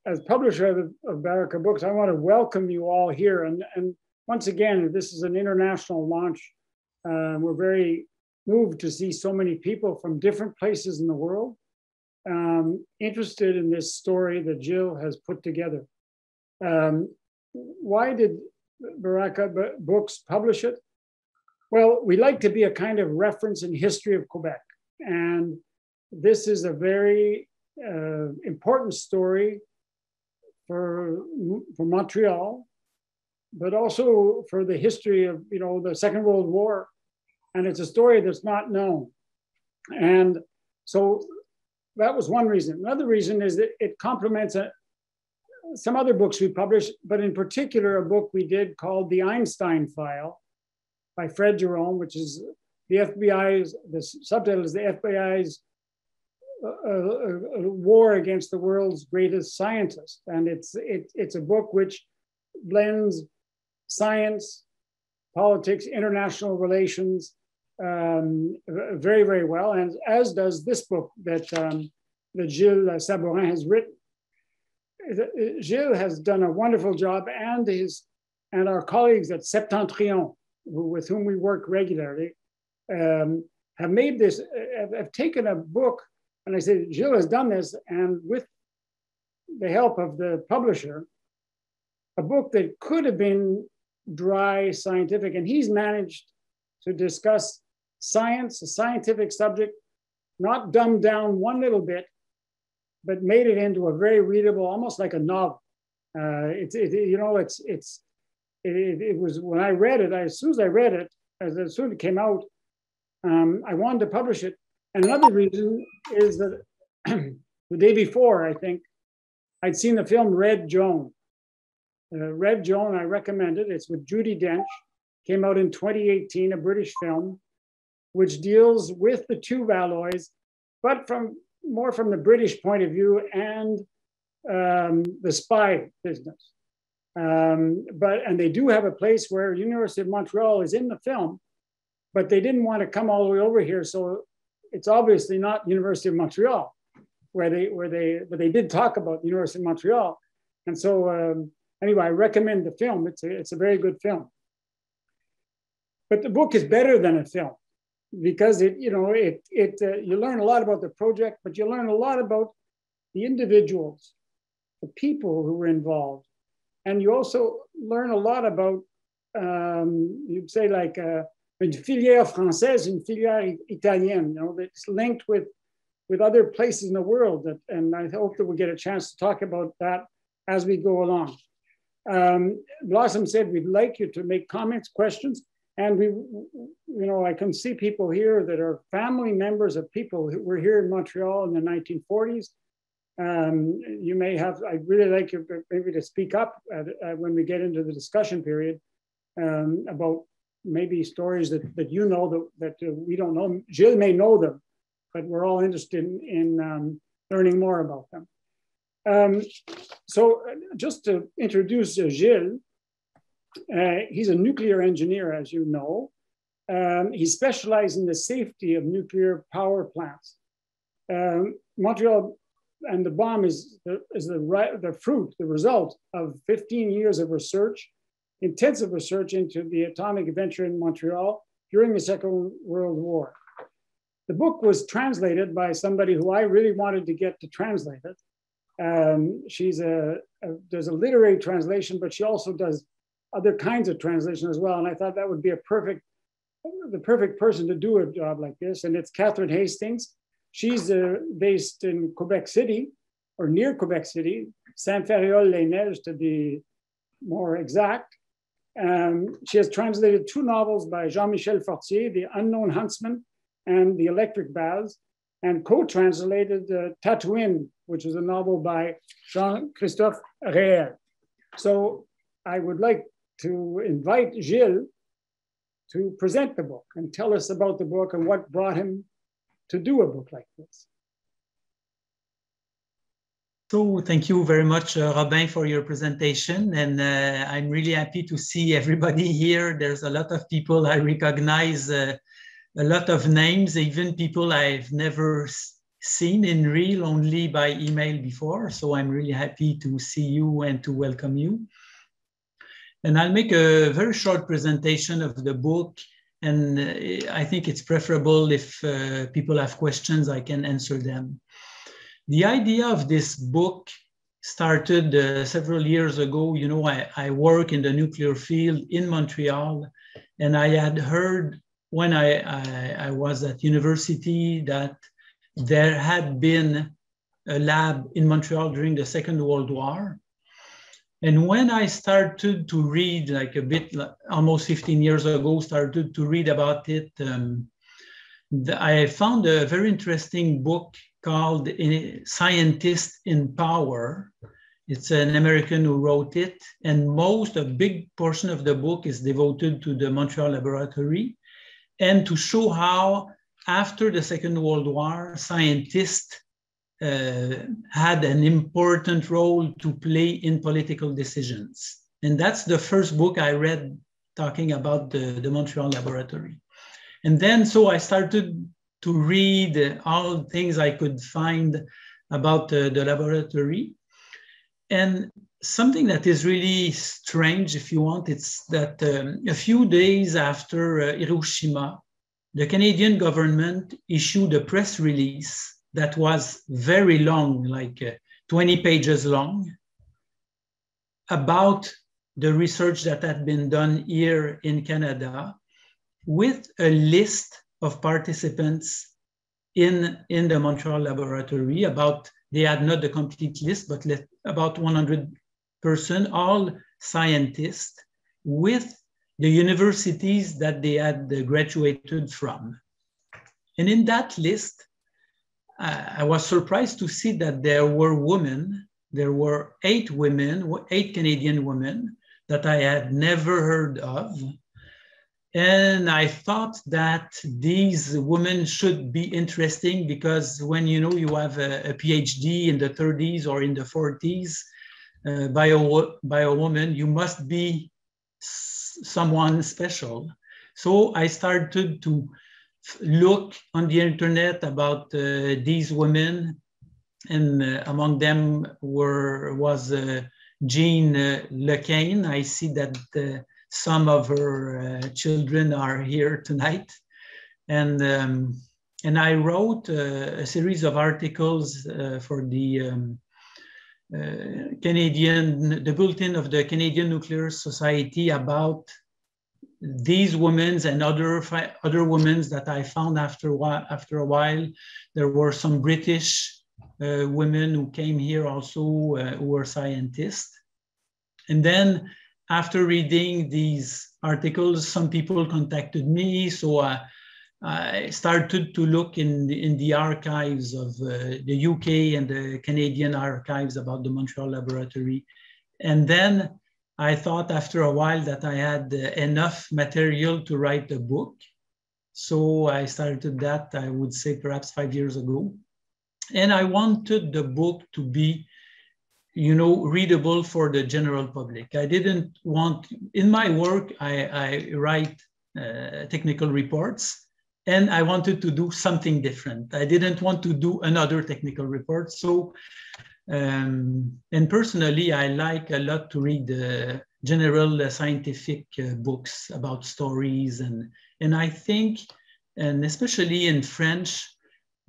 as publisher of Baraka Books, I want to welcome you all here. And once again, this is an international launch. We're very moved to see so many people from different places in the world interested in this story that Gilles has put together. Why did Baraka Books publish it? Well, we like to be a kind of reference in history of Quebec. And this is a very important story for Montreal, but also for the history of, the Second World War. And it's a story that's not known. And so that was one reason. Another reason is that it complements some other books we published, but in particular, a book we did called The Einstein File by Fred Jerome, which is the FBI's, the subtitle is the FBI's war against the world's greatest scientist. And it's a book which blends science, politics, international relations very, very well, and as does this book that Gilles Sabourin has written. Gilles has done a wonderful job, and our colleagues at Septentrion, with whom we work regularly, have made this, have taken a book, and I say, Gilles has done this, and with the help of the publisher, a book that could have been dry scientific, and he's managed to discuss science, a scientific subject, not dumbed down one little bit, but made it into a very readable, almost like a novel. It was, when I read it, as soon as I read it, as soon as it came out, I wanted to publish it. And another reason is that the day before, I think, I'd seen the film Red Joan. Red Joan, I recommend it. It's with Judy Dench. Came out in 2018, a British film, which deals with the two Valois, but more from the British point of view and the spy business. And they do have a place where University of Montreal is in the film, but they didn't want to come all the way over here. So it's obviously not University of Montreal, but they did talk about University of Montreal. And so anyway, I recommend the film. It's a very good film. But the book is better than a film because you learn a lot about the project, but you learn a lot about the individuals, the people who were involved. And you also learn a lot about, you'd say like une filière française, une filière italienne, that's linked with other places in the world. And I hope that we'll get a chance to talk about that as we go along. Blossom said, we'd like you to make comments, questions. And I can see people here that are family members of people who were here in Montreal in the 1940s. You may have, I'd really like you maybe to speak up when we get into the discussion period about maybe stories that you know that we don't know. Gilles may know them, but we're all interested in learning more about them. So just to introduce Gilles, he's a nuclear engineer, as you know. He specialized in the safety of nuclear power plants. Montreal and the bomb is the fruit, the result of 15 years of research, intensive research into the atomic adventure in Montreal during the Second World War. The book was translated by somebody who I really wanted to get to translate it. There's a literary translation, but she also does other kinds of translation as well. And I thought that would be the perfect person to do a job like this. And it's Catherine Hastings. She's based in Quebec City, or near Quebec City, Saint-Ferréol-les-Neiges to be more exact. She has translated two novels by Jean-Michel Fortier, The Unknown Huntsman and The Electric Baths, and co-translated Tatooine, which is a novel by Jean-Christophe Réel. So I would like to invite Gilles to present the book and tell us about the book and what brought him to do a book like this. So thank you very much, Robin, for your presentation. And I'm really happy to see everybody here. There's a lot of people I recognize, a lot of names, even people I've never seen in real only by email before, so I'm really happy to see you and to welcome you. And I'll make a very short presentation of the book, and I think it's preferable if people have questions, I can answer them. The idea of this book started several years ago. You know, I work in the nuclear field in Montreal, and I had heard when I was at university that there had been a lab in Montreal during the Second World War. And when I started to read, like a bit, almost 15 years ago, started to read about it, I found a very interesting book called Scientist in Power. It's an American who wrote it, and a big portion of the book is devoted to the Montreal laboratory and to show how, after the Second World War, scientists had an important role to play in political decisions. And that's the first book I read talking about the Montreal laboratory. And then, so I started to read all things I could find about the laboratory. And something that is really strange, if you want, it's that a few days after Hiroshima, the Canadian government issued a press release that was very long, like 20 pages long, about the research that had been done here in Canada, with a list of participants in the Montreal laboratory. They had not the complete list, but about 100 persons, all scientists, with the universities that they had graduated from. And in that list, I was surprised to see that there were women. There were 8 Canadian women that I had never heard of. And I thought that these women should be interesting, because when you have a PhD in the 30s or in the 40s by a woman, you must be someone special. So I started to look on the internet about these women, and among them was Jean Lecain. I see that some of her children are here tonight, and I wrote a series of articles for the Bulletin of the Canadian Nuclear Society about these women and other women that I found after a while. There were some British women who came here also, who were scientists. And then after reading these articles, some people contacted me. So I started to look in the archives of the UK and the Canadian archives about the Montreal laboratory. And then I thought after a while that I had enough material to write a book. So I started that, I would say, perhaps 5 years ago. And I wanted the book to be, readable for the general public. I didn't want, in my work, I write technical reports, and I wanted to do something different. I didn't want to do another technical report. So, and personally, I like a lot to read general scientific books about stories. And I think, and especially in French,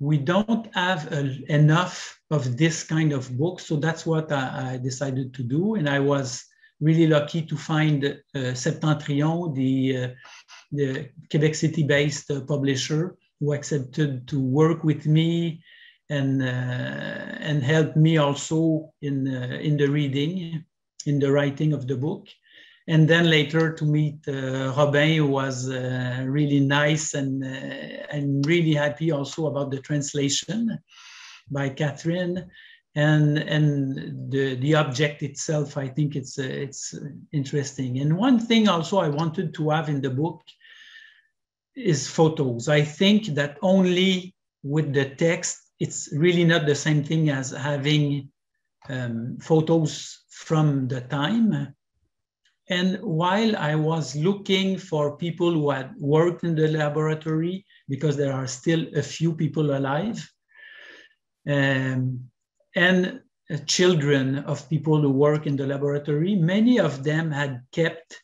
we don't have enough of this kind of book. So that's what I decided to do. And I was really lucky to find Septentrion, the Quebec City-based publisher, who accepted to work with me and help me also in the reading, in the writing of the book. And then later to meet Robin, who was really nice, and I'm really happy also about the translation by Catherine, and the object itself. I think it's interesting. And one thing also I wanted to have in the book is photos. I think that only with the text, it's really not the same thing as having photos from the time. And while I was looking for people who had worked in the laboratory, because there are still a few people alive, and children of people who work in the laboratory. Many of them had kept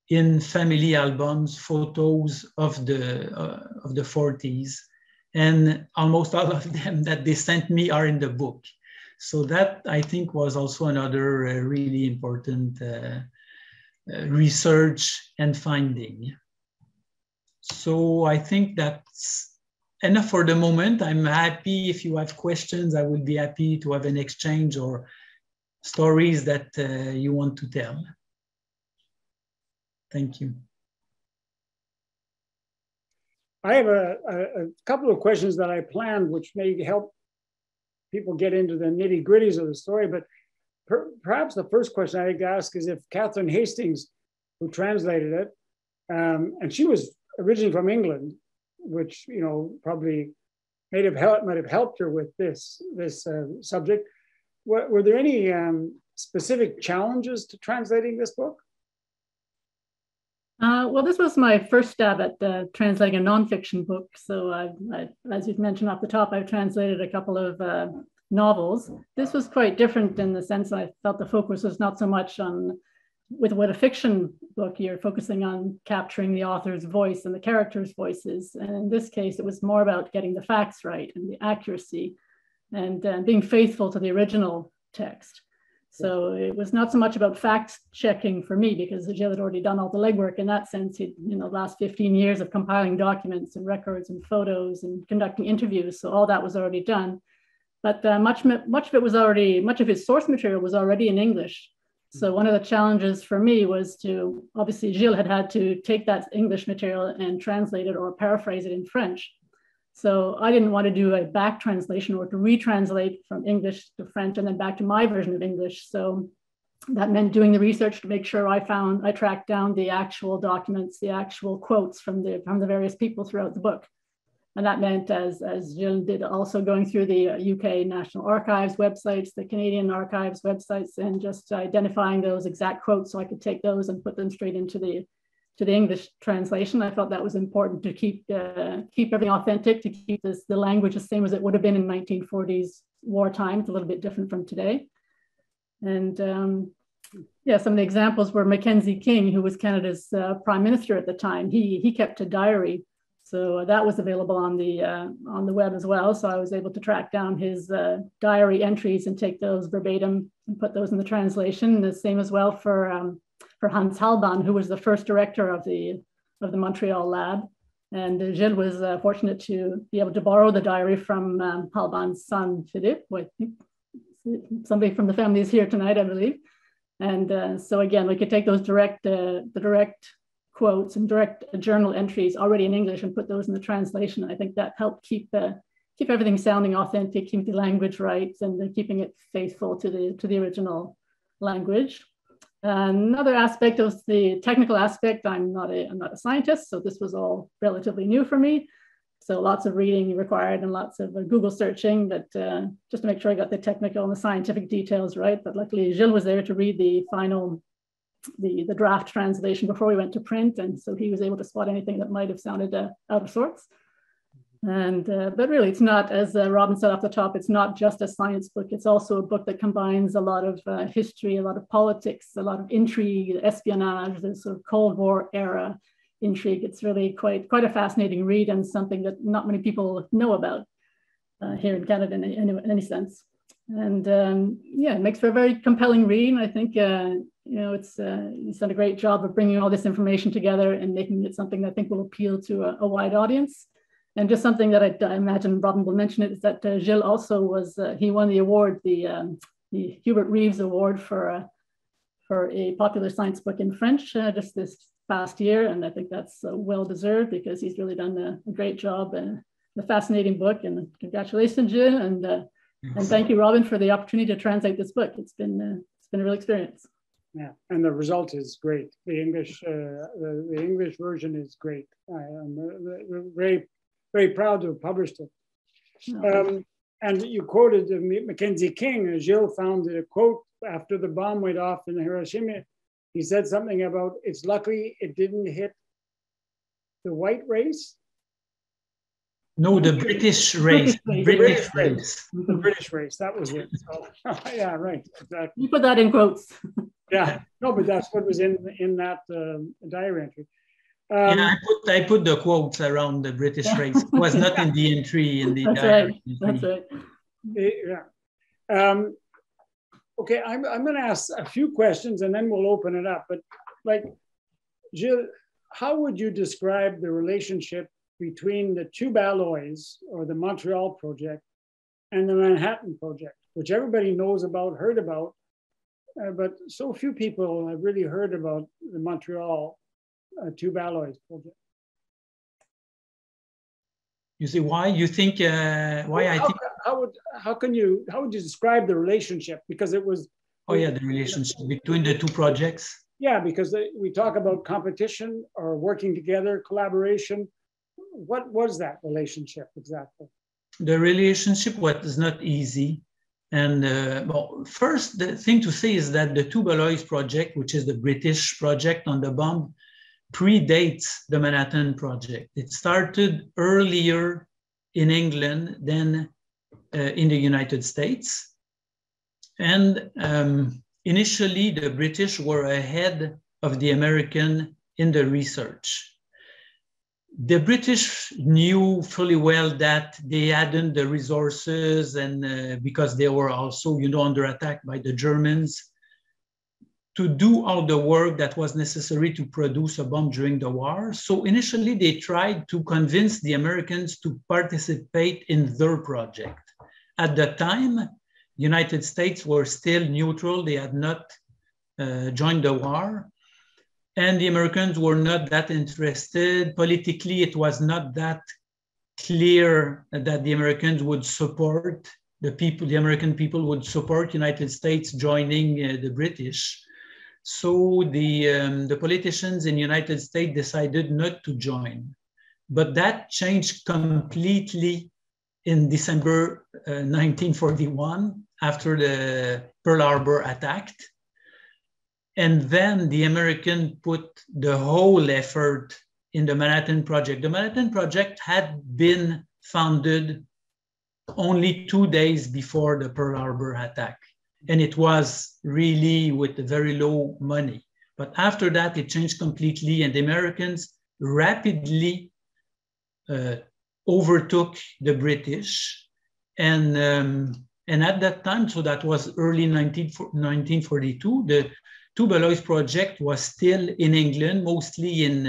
in family albums photos of the 40s, and almost all of them that they sent me are in the book. So that, I think, was also another really important research and finding. So I think that's enough for the moment. I'm happy if you have questions. I will be happy to have an exchange or stories that you want to tell. Thank you. I have a couple of questions that I planned, which may help people get into the nitty gritties of the story. But perhaps the first question I'd ask is if Catherine Hastings, who translated it, and she was originally from England, which probably might have helped her with this subject. Were there any specific challenges to translating this book? Well, this was my first stab at translating a nonfiction book. So as you've mentioned off the top, I've translated a couple of novels. This was quite different in the sense I felt the focus was not so much on, with a fiction book, you're focusing on capturing the author's voice and the characters' voices. And in this case, it was more about getting the facts right and the accuracy and being faithful to the original text. So it was not so much about fact checking for me, because Gilles had already done all the legwork in that sense. He'd, the last 15 years of compiling documents and records and photos and conducting interviews. So all that was already done. But much of his source material was already in English. So one of the challenges for me was to, obviously Gilles had to take that English material and translate it or paraphrase it in French. So I didn't want to do a back translation or to retranslate from English to French and then back to my version of English. So that meant doing the research to make sure I tracked down the actual documents, the actual quotes from the various people throughout the book. And that meant, as Gilles did, also going through the UK National Archives websites, the Canadian Archives websites, and just identifying those exact quotes so I could take those and put them straight into the English translation. I felt that was important to keep everything authentic, to keep the language the same as it would have been in 1940s wartime. It's a little bit different from today. And some of the examples were Mackenzie King, who was Canada's prime minister at the time. He kept a diary. So that was available on the web as well. So I was able to track down his diary entries and take those verbatim and put those in the translation. The same as well for Hans Halvin, who was the first director of the Montreal lab. And Gilles was fortunate to be able to borrow the diary from Halvin's son, Philippe. I think somebody from the family is here tonight, I believe. And so again, we could take those direct quotes and direct journal entries already in English and put those in the translation. I think that helped keep everything sounding authentic, keep the language right, and keeping it faithful to the original language. Another aspect was the technical aspect. I'm not a scientist, so this was all relatively new for me. So lots of reading required and lots of Google searching, but just to make sure I got the technical and the scientific details right. But luckily Gilles was there to read the final the draft translation before we went to print, and so he was able to spot anything that might have sounded out of sorts. And but really, it's not, as Robin said off the top, it's not just a science book. It's also a book that combines a lot of history, a lot of politics, a lot of intrigue, espionage, the sort of Cold War era intrigue. It's really quite a fascinating read and something that not many people know about here in Canada in any sense. And it makes for a very compelling read. I think he's done a great job of bringing all this information together and making it something that I think will appeal to a wide audience. And just something that I imagine Robin will mention it is that Gilles also he won the award, the Hubert Reeves Award for a popular science book in French just this past year, and I think that's well deserved because he's really done a great job and a fascinating book. And congratulations, Gilles, and thank you, Robin, for the opportunity to translate this book. It's been a real experience. Yeah, and the result is great. The English version is great. I'm very, very proud to have published it. Oh. And you quoted Mackenzie King. Gilles found a quote after the bomb went off in Hiroshima. He said something about, it's lucky it didn't hit the white race. No, the British race. British race. The British race. That was it. So, yeah, right. Exactly. You put that in quotes. Yeah. No, but that's what was in that diary entry. Yeah, I put the quotes around the British race. It was not in the entry in the That's diary. right. That's right. Yeah. Okay, I'm going to ask a few questions and then we'll open it up. But like, Gilles, how would you describe the relationship between the tube alloys or the Montreal project and the Manhattan project, which everybody knows about, heard about, but so few people have really heard about the Montreal tube alloys project? You see why you think how would you describe the relationship? Because it was the relationship between the two projects. Yeah, because we talk about competition or working together, collaboration. What was that relationship exactly? The relationship was not easy. And well, first, the thing to say is that the tube alloys project, which is the British project on the bomb, predates the Manhattan project. It started earlier in England than in the United States. And initially, the British were ahead of the American in the research. The British knew fully well that they hadn't the resources, and because they were also, under attack by the Germans, to do all the work that was necessary to produce a bomb during the war. So initially, they tried to convince the Americans to participate in their project. At the time, the United States were still neutral. They had not joined the war. And the Americans were not that interested. Politically, it was not that clear that the Americans would support the American people would support United States joining the British. So the politicians in the United States decided not to join. But that changed completely in December 1941 after the Pearl Harbor attack. And then the Americans put the whole effort in the Manhattan Project. The Manhattan Project had been founded only 2 days before the Pearl Harbor attack. And it was really with very low money. But after that, it changed completely, and the Americans rapidly overtook the British. And at that time, so that was early 1942, the tube alloys project was still in England, mostly in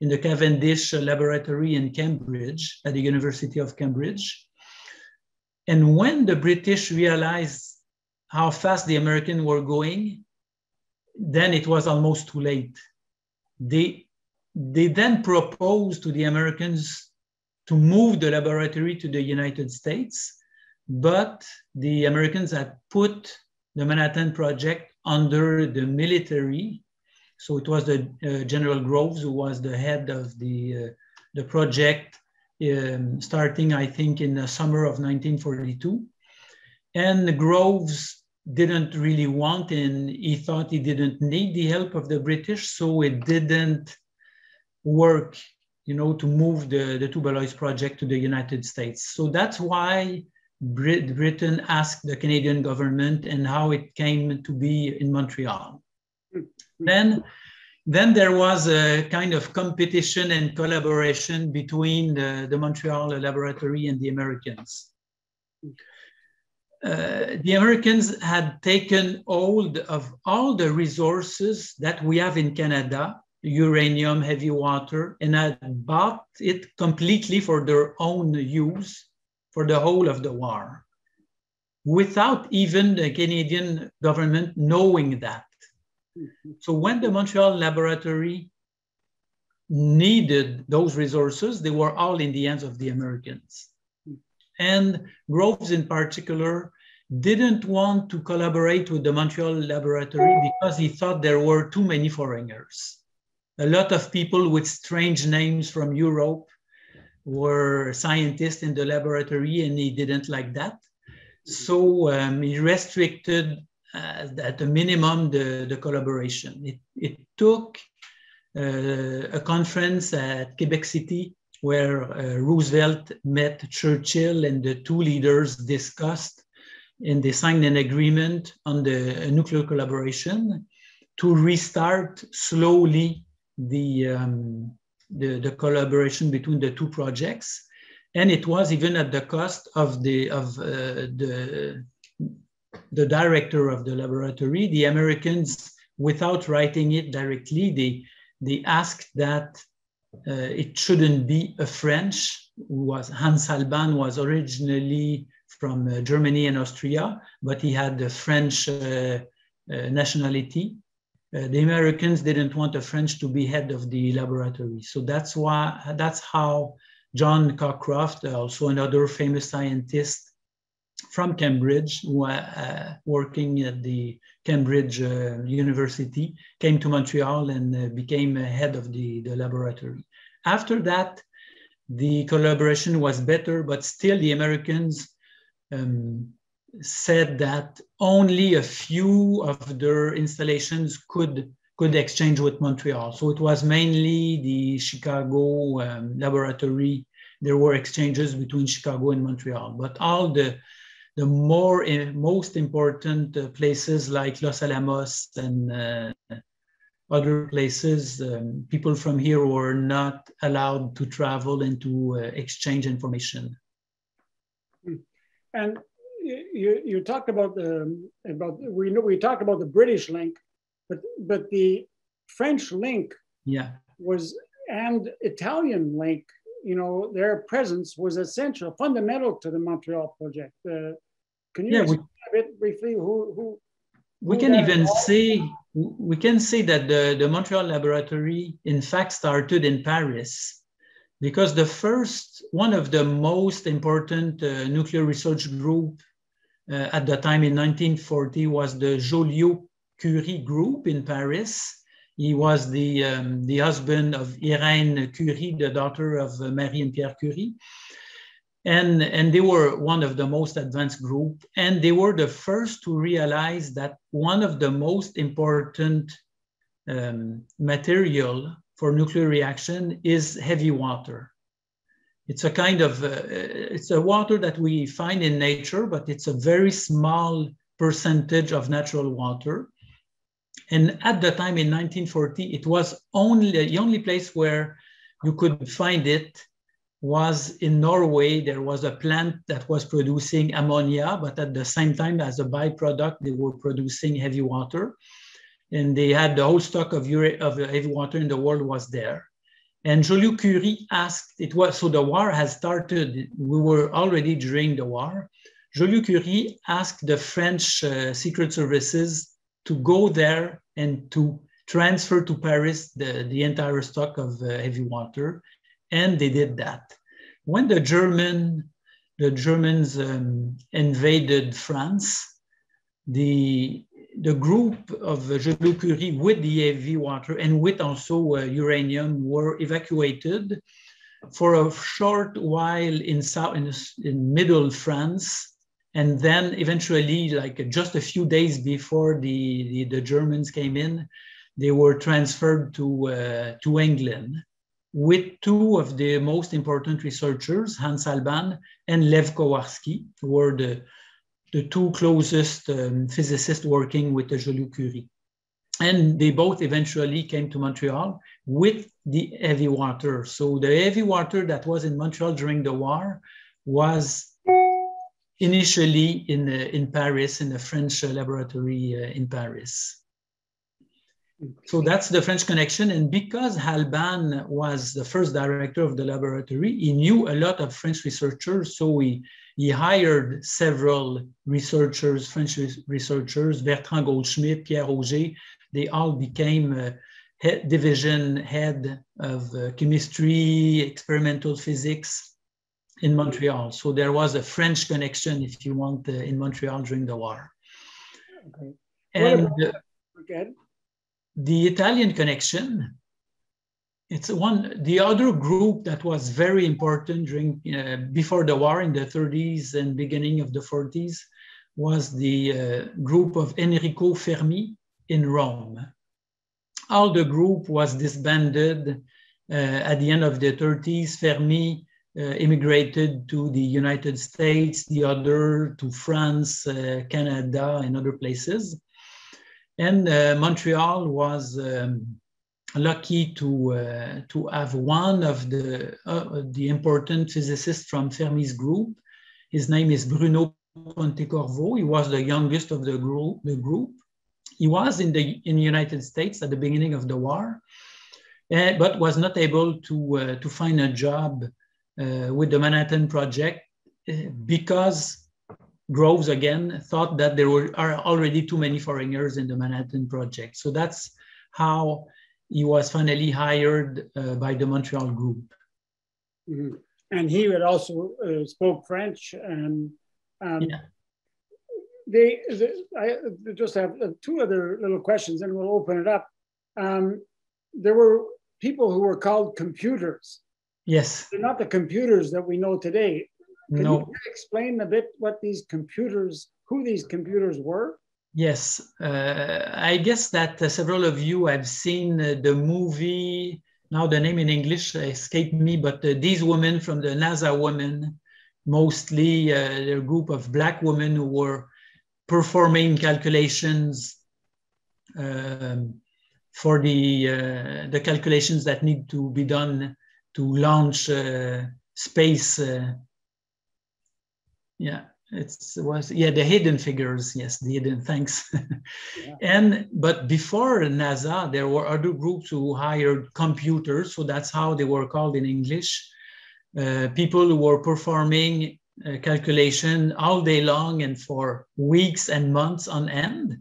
the Cavendish laboratory in Cambridge, at the University of Cambridge. And when the British realized how fast the Americans were going, then it was almost too late. They then proposed to the Americans to move the laboratory to the United States, but the Americans had put the Manhattan Project under the military. So it was the General Groves who was the head of the project, starting, I think, in the summer of 1942. And Groves didn't really want, and he thought he didn't need the help of the British, so it didn't work, to move the tube alloys project to the United States. So that's why Britain asked the Canadian government, and how it came to be in Montreal. Then there was a kind of competition and collaboration between the Montreal laboratory and the Americans. The Americans had taken hold of all the resources that we have in Canada, uranium, heavy water, and had bought it completely for their own use for the whole of the war, without even the Canadian government knowing that. So when the Montreal laboratory needed those resources, they were all in the hands of the Americans. And Groves in particular didn't want to collaborate with the Montreal laboratory because he thought there were too many foreigners. A lot of people with strange names from Europe were scientists in the laboratory, and he didn't like that. So he restricted at a minimum the collaboration. It took a conference at Quebec City where Roosevelt met Churchill, and the two leaders discussed, and they signed an agreement on the nuclear collaboration to restart slowly the collaboration between the two projects. And it was even at the cost of the director of the laboratory. The Americans, without writing it directly, they asked that it shouldn't be a French. Hans Halban was originally from Germany and Austria, but he had the French nationality. The Americans didn't want a French to be head of the laboratory. So that's how John Cockcroft, also another famous scientist from Cambridge, working at the Cambridge University, came to Montreal and became head of the laboratory. After that, the collaboration was better, but still the Americans said that only a few of their installations could exchange with Montreal. So it was mainly the Chicago laboratory. There were exchanges between Chicago and Montreal, but all the most important places like Los Alamos and other places, people from here were not allowed to travel and to exchange information. And you talked about we talked about the British link, but the French link, yeah, was, and Italian link, you know, their presence was essential, fundamental to the Montreal project. Can you explain a bit briefly who we can even say, we can say that the Montreal laboratory in fact started in Paris, because one of the most important nuclear research group at the time in 1940 was the Joliot-Curie group in Paris. He was the husband of Irène Curie, the daughter of Marie and Pierre Curie. And they were one of the most advanced group, and they were the first to realize that one of the most important material for nuclear reaction is heavy water. It's a kind of, it's a water that we find in nature, but it's a very small percentage of natural water. And at the time in 1940, it was the only place where you could find it was in Norway. There was a plant that was producing ammonia, but at the same time, as a byproduct, they were producing heavy water. And they had the whole stock of heavy water in the world was there. And Joliot-Curie asked, so the war has started, we were already during the war. Joliot-Curie asked the French secret services to go there and to transfer to Paris the entire stock of heavy water, and they did that. When the Germans invaded France, the group of Joliot-Curie with the heavy water and with also uranium were evacuated for a short while in middle France. And then eventually, like just a few days before the Germans came in, they were transferred to England with two of the most important researchers, Hans Halban and Lev Kowarski, who were the two closest physicists working with the Joliot-Curie. And they both eventually came to Montreal with the heavy water. So the heavy water that was in Montreal during the war was initially in Paris, in the French laboratory in Paris. So that's the French connection. And because Halban was the first director of the laboratory, he knew a lot of French researchers. So he hired several researchers, French researchers, Bertrand Goldschmidt, Pierre Auger. They all became division head of chemistry, experimental physics in Montreal. So there was a French connection, if you want, in Montreal during the war. Okay. And the Italian connection, it's the other group that was very important during before the war in the 30s and beginning of the 40s was the group of Enrico Fermi in Rome. All the group was disbanded At the end of the 30s, Fermi immigrated to the United States, the other to France, Canada, and other places. And Montreal was lucky to have one of the important physicists from Fermi's group. His name is Bruno Pontecorvo. He was the youngest of the group. He was in the United States at the beginning of the war, but was not able to find a job with the Manhattan Project because Groves again thought that there are already too many foreigners in the Manhattan Project. So that's how he was finally hired by the Montreal group. Mm-hmm. And he had also spoke French. And yeah. I just have two other little questions and we'll open it up. There were people who were called computers. Yes. They're not the computers that we know today. Can no. you explain a bit what these computers, who these computers were? Yes, I guess that several of you have seen the movie, now the name in English escaped me, but these women from the NASA women, mostly a group of Black women who were performing calculations for the calculations that need to be done to launch space. The Hidden Figures. Yes, the Hidden. Thanks. Yeah. But before NASA, there were other groups who hired computers, so that's how they were called in English. People who were performing calculation all day long and for weeks and months on end.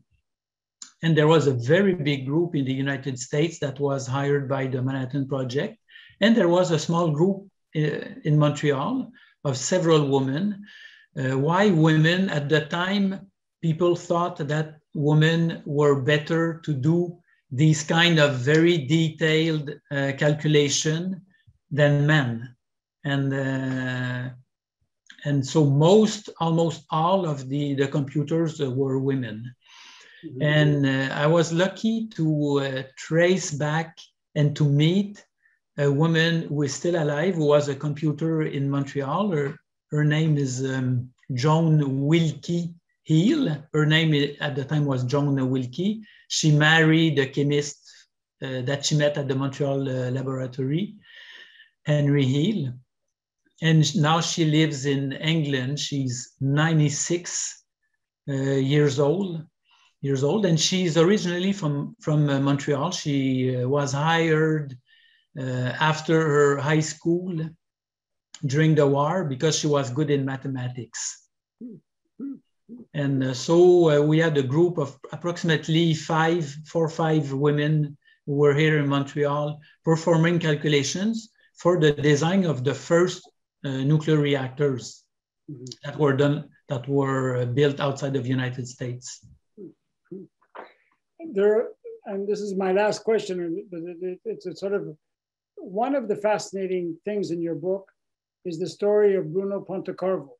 And there was a very big group in the United States that was hired by the Manhattan Project. And there was a small group in Montreal of several women. Why women? At the time, people thought that women were better to do these kind of very detailed calculation than men. And so almost all of the computers were women. Mm-hmm. And I was lucky to trace back and to meet a woman who is still alive, who was a computer in Montreal. Her name is Joan Wilkie Hill. Her name at the time was Joan Wilkie. She married a chemist that she met at the Montreal laboratory, Henry Hill. And now she lives in England. She's 96 years old. And she's originally from Montreal. She was hired after her high school during the war because she was good in mathematics. And so we had a group of approximately 4 or 5 women who were here in Montreal performing calculations for the design of the first nuclear reactors that were built outside of the United States. And this is my last question, but it's a sort of one of the fascinating things in your book is the story of Bruno Pontecorvo.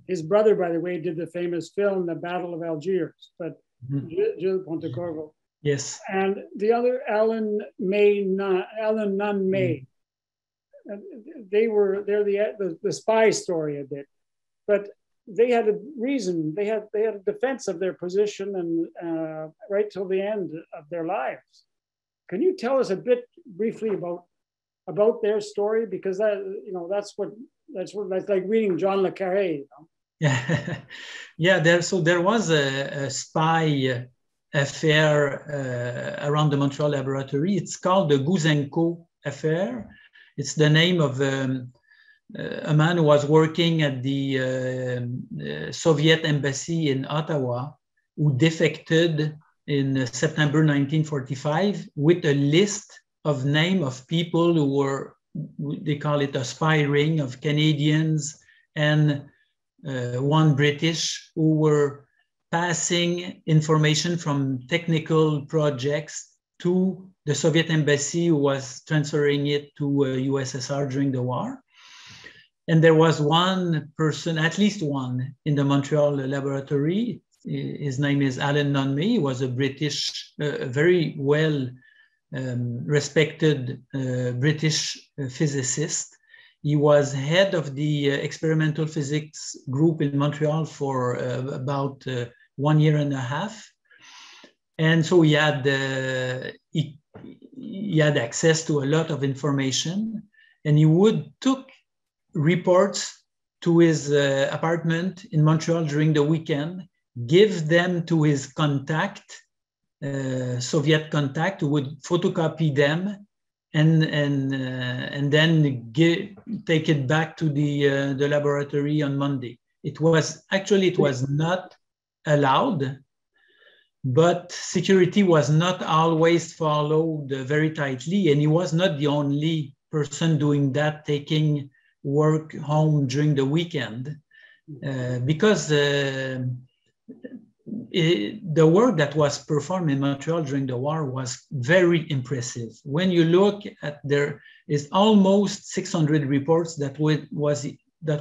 His brother, by the way, did the famous film, The Battle of Algiers, but Gilles Pontecorvo. Yes. And the other, Alan Nunn May. They're the spy story a bit, but they had a reason. They had a defense of their position and right till the end of their lives. Can you tell us a bit briefly about their story? Because that's like reading John le Carré. Yeah. There was a spy affair around the Montreal laboratory. It's called the Gusenko Affair. It's the name of a man who was working at the Soviet embassy in Ottawa, who defected in September 1945 with a list of names of people who were, they call it a spy ring of Canadians and one British, who were passing information from technical projects to the Soviet embassy, who was transferring it to USSR during the war. And there was one person, at least one, in the Montreal laboratory. His name is Alan Nunn May. He was a British, very well respected British physicist. He was head of the experimental physics group in Montreal for about 1 year and a half. And so he had access to a lot of information, and he would took reports to his apartment in Montreal during the weekend, give them to his contact, Soviet contact, who would photocopy them and then take it back to the laboratory on Monday. It was not allowed, but security was not always followed very tightly, and he was not the only person doing that, taking work home during the weekend, because the work that was performed in Montreal during the war was very impressive. When you look at, there is almost 600 reports that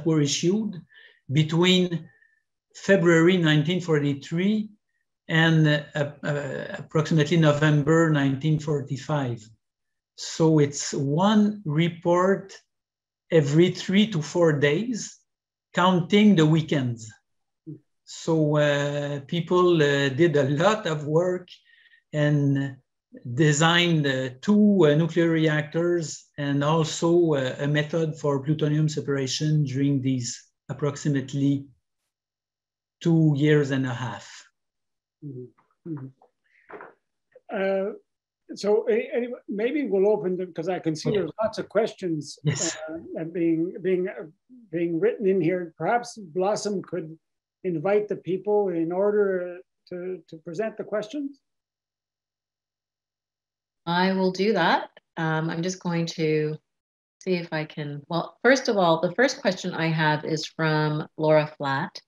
were issued between February 1943 and approximately November 1945. So it's one report every 3 to 4 days, counting the weekends. So people did a lot of work and designed 2 nuclear reactors and also a method for plutonium separation during these approximately 2 years and a half. Mm-hmm. So anyway, maybe we'll open them, because I can see there's lots of questions being written in here. Perhaps Blossom could invite the people in order to present the questions. I will do that. I'm just going to see if I can. Well, first of all, the first question I have is from Laura Flatt.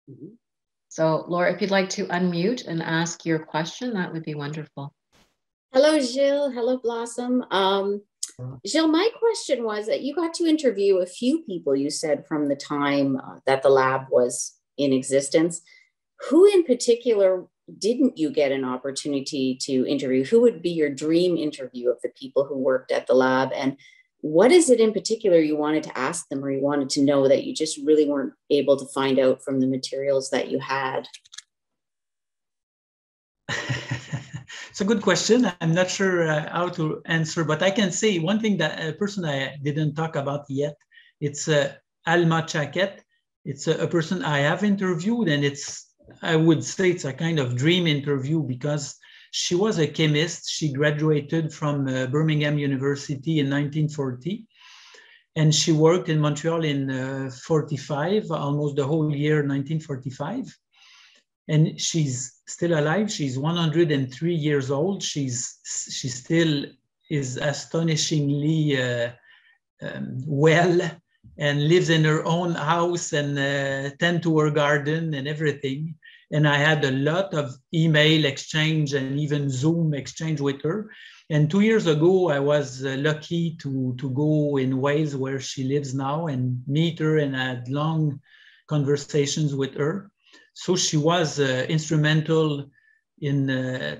Mm-hmm. So Laura, if you'd like to unmute and ask your question, that would be wonderful. Hello, Gilles. Hello, Blossom. Gilles, my question was that you got to interview a few people, you said, from the time that the lab was in existence. Who in particular didn't you get an opportunity to interview? Who would be your dream interview of the people who worked at the lab? And what is it in particular you wanted to ask them, or you wanted to know that you just really weren't able to find out from the materials that you had? It's a good question. I'm not sure how to answer, but I can say one thing, that a person I didn't talk about yet. It's Alma Chaket. It's a person I have interviewed, and I would say it's a kind of dream interview, because she was a chemist. She graduated from Birmingham University in 1940, and she worked in Montreal in 45, almost the whole year 1945. And she's still alive. She's 103 years old. She still is astonishingly well, and lives in her own house and tend to her garden and everything. And I had a lot of email exchange and even Zoom exchange with her. And 2 years ago, I was lucky to go in Wales, where she lives now, and meet her, and had long conversations with her. So she was instrumental in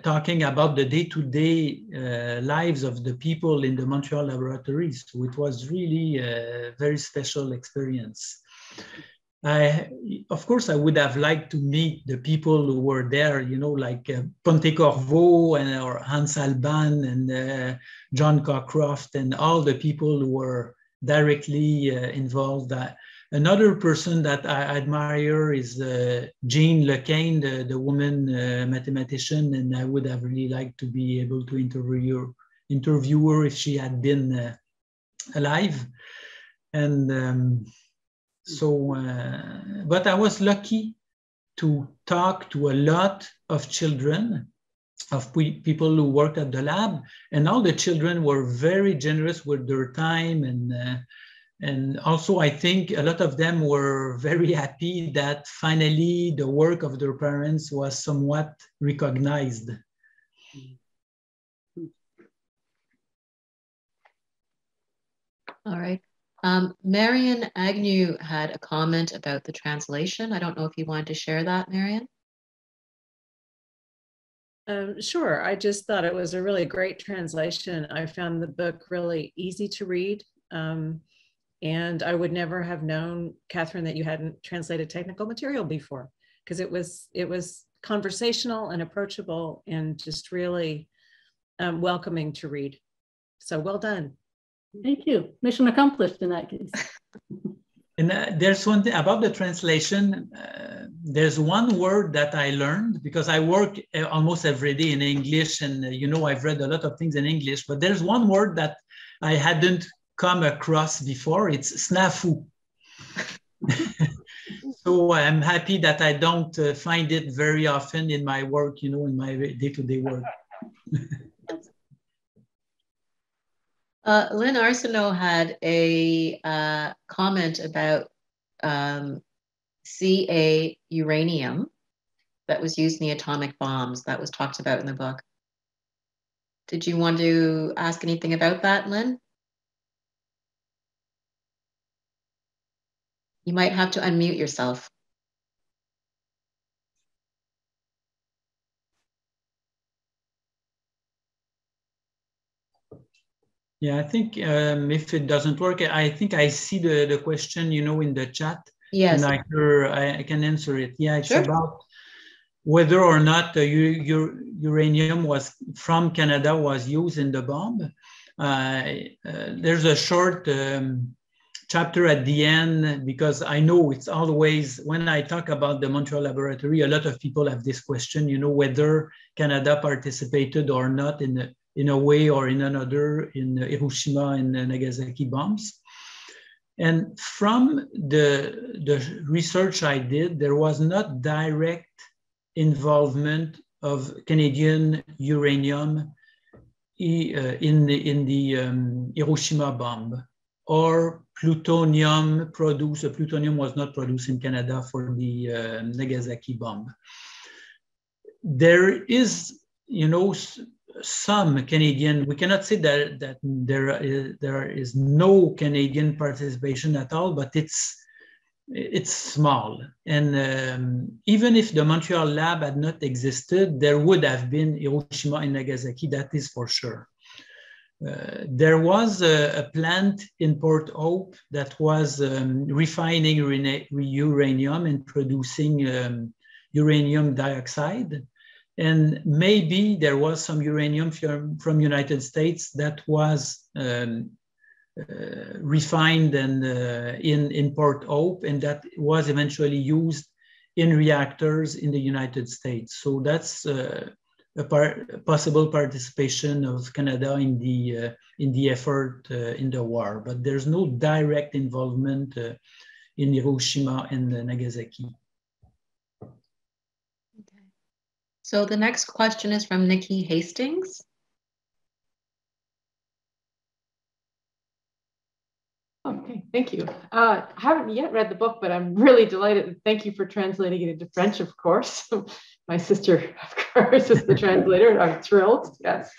talking about the day-to-day lives of the people in the Montreal laboratories. So it was really a very special experience. Of course, I would have liked to meet the people who were there, you know, like Pontecorvo or Hans Alban and John Cockcroft, and all the people who were directly involved. Another person that I admire is Jean Lecain, the woman mathematician, and I would have really liked to be able to interview her if she had been alive. And but I was lucky to talk to a lot of children, of people who worked at the lab, and all the children were very generous with their time, and also I think a lot of them were very happy that finally the work of their parents was somewhat recognized. All right. Marion Agnew had a comment about the translation. I don't know if you wanted to share that, Marion. Sure. I just thought it was a really great translation. I found the book really easy to read. And I would never have known, Catherine, that you hadn't translated technical material before, because it was conversational and approachable and just really welcoming to read. So well done. Thank you. Mission accomplished in that case. And there's one thing about the translation. There's one word that I learned, because I work almost every day in English, and I've read a lot of things in English, but there's one word that I hadn't come across before. It's snafu. So I'm happy that I don't find it very often in my work, in my day-to-day work. Lynn Arsenault had a comment about Ca uranium that was used in the atomic bombs that was talked about in the book. Did you want to ask anything about that, Lynn? You might have to unmute yourself. Yeah, I think if it doesn't work, I think I see the question, in the chat. Yes. And I can answer it. Yeah, it's sure. About whether or not uranium was from Canada was used in the bomb. There's a short chapter at the end, because I know it's always, when I talk about the Montreal laboratory, a lot of people have this question, whether Canada participated or not in a way or in another in Hiroshima and Nagasaki bombs. And from the research I did, there was not direct involvement of Canadian uranium in the Hiroshima bomb, or plutonium produced. The plutonium was not produced in Canada for the Nagasaki bomb. There is, some Canadian, we cannot say that there is no Canadian participation at all, but it's small. And even if the Montreal lab had not existed, there would have been Hiroshima and Nagasaki, that is for sure. There was a plant in Port Hope that was refining uranium and producing uranium dioxide. And maybe there was some uranium from United States that was refined and in Port Hope, and that was eventually used in reactors in the United States. So that's a possible participation of Canada in the effort in the war, but there's no direct involvement in Hiroshima and Nagasaki. Okay. So the next question is from Nikki Hastings. Okay, thank you. I haven't yet read the book, but I'm really delighted. Thank you for translating it into French, of course. My sister, of course, is the translator. I'm thrilled. Yes.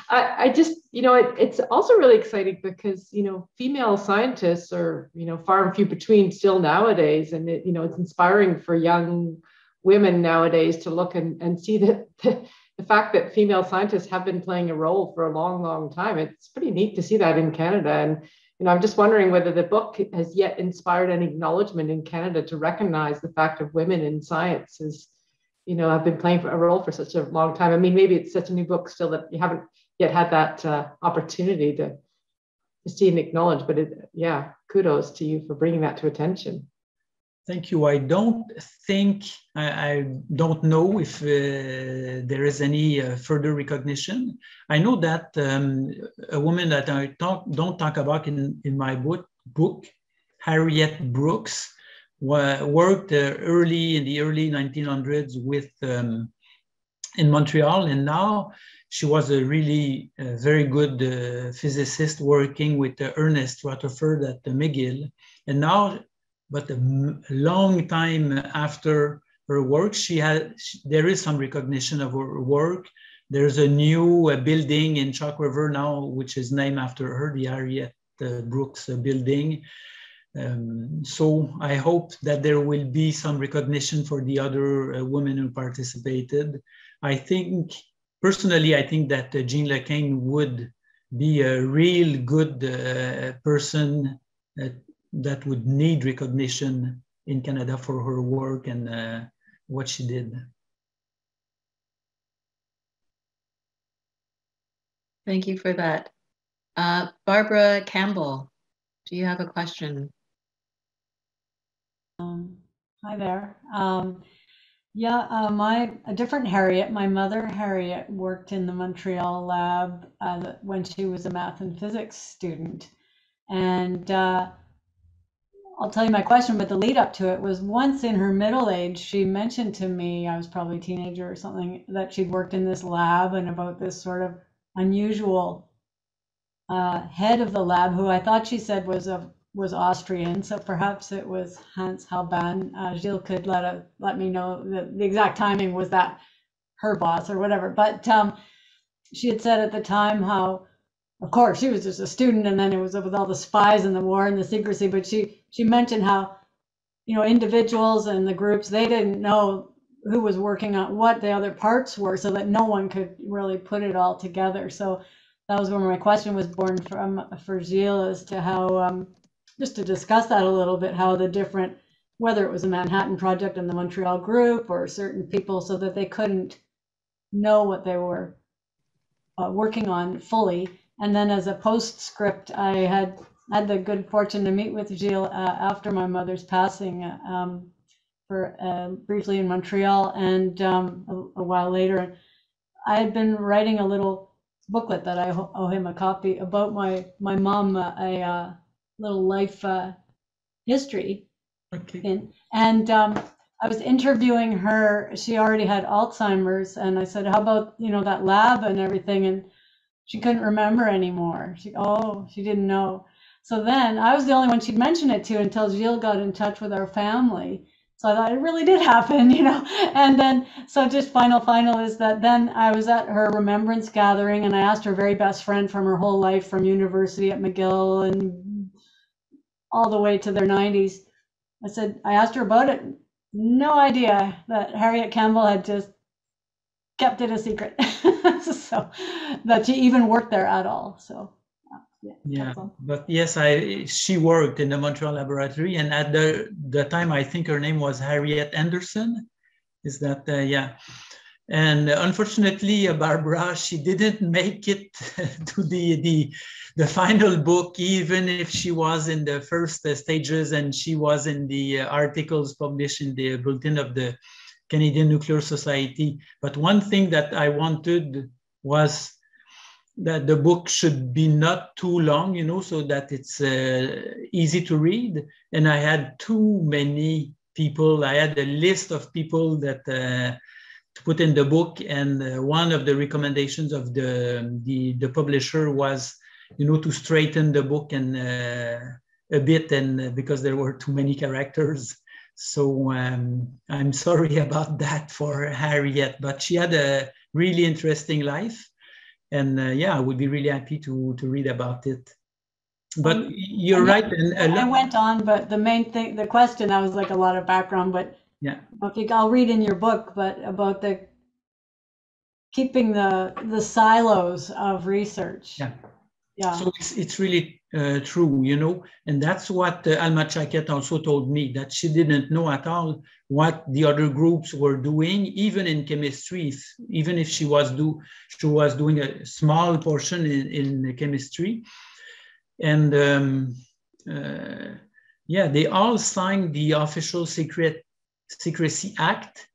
I just, it's also really exciting because, female scientists are, far and few between still nowadays. And, it's inspiring for young women nowadays to look and see that the fact that female scientists have been playing a role for a long, long time. It's pretty neat to see that in Canada. And I'm just wondering whether the book has yet inspired any acknowledgement in Canada to recognize the fact of women in science as, have been playing a role for such a long time. I mean, maybe it's such a new book still that you haven't yet had that opportunity to see and acknowledge, but kudos to you for bringing that to attention. Thank you. I don't think, I don't know if there is any further recognition. I know that a woman that I don't talk about in my book, Harriet Brooks, worked early in the early 1900s in Montreal, and now she was a really very good physicist working with Ernest Rutherford at McGill, and now. But a long time after her work, there is some recognition of her work. There's a new building in Chalk River now, which is named after her, the Harriet Brooks building. So I hope that there will be some recognition for the other women who participated. I think, personally, I think that Jean Lequesne would be a real good person that would need recognition in Canada for her work and what she did. Thank you for that. Barbara Campbell, do you have a question? Hi there. A different Harriet, my mother Harriet, worked in the Montreal lab when she was a math and physics student. And I'll tell you my question, but the lead up to it was once in her middle age, she mentioned to me, I was probably a teenager or something, that she'd worked in this lab and about this sort of unusual head of the lab, who I thought she said was Austrian, so perhaps it was Hans Halvin. Gilles could let me know the exact timing, was that her boss or whatever. But she had said at the time how, of course, she was just a student, and then it was with all the spies and the war and the secrecy. But she mentioned how, individuals and the groups, they didn't know who was working on what the other parts were, so that no one could really put it all together. So that was where my question was born from for Gilles, as to how, just to discuss that a little bit, how the different, whether it was a Manhattan Project and the Montreal group or certain people, so that they couldn't know what they were working on fully. And then as a postscript, I had the good fortune to meet with Gilles after my mother's passing for briefly in Montreal, and a while later. I had been writing a little booklet that I owe him a copy about my mom, a little life history. Okay. And I was interviewing her. She already had Alzheimer's, and I said, how about that lab and everything? And she couldn't remember anymore. She didn't know. So then I was the only one she'd mention it to until Gilles got in touch with our family. So I thought it really did happen, And then, so just final is that then I was at her remembrance gathering, and I asked her very best friend from her whole life, from university at McGill and all the way to their 90s. I asked her about it. No idea that Harriet Campbell had just kept it a secret. So that she even worked there at all. So yeah. But yes, she worked in the Montreal laboratory, and at the time, I think her name was Harriet Anderson. Is that yeah? And unfortunately, Barbara, she didn't make it to the final book, even if she was in the first stages and she was in the articles published in the Bulletin of the Canadian Nuclear Society. But one thing that I wanted was that the book should be not too long, so that it's easy to read. And I had too many people. I had a list of people that to put in the book, and one of the recommendations of the publisher was, to straighten the book and a bit, and because there were too many characters. So I'm sorry about that for Harriet, but she had a really interesting life. And I would be really happy to read about it. But you're right. And I went on, but the main thing, the question, that was like a lot of background, but yeah, I'll read in your book, but about the keeping the silos of research. Yeah. So it's really true, and that's what Alma Chaket also told me, that she didn't know at all what the other groups were doing, even in chemistry, even if she was doing a small portion in chemistry. And they all signed the Official Secrecy Act,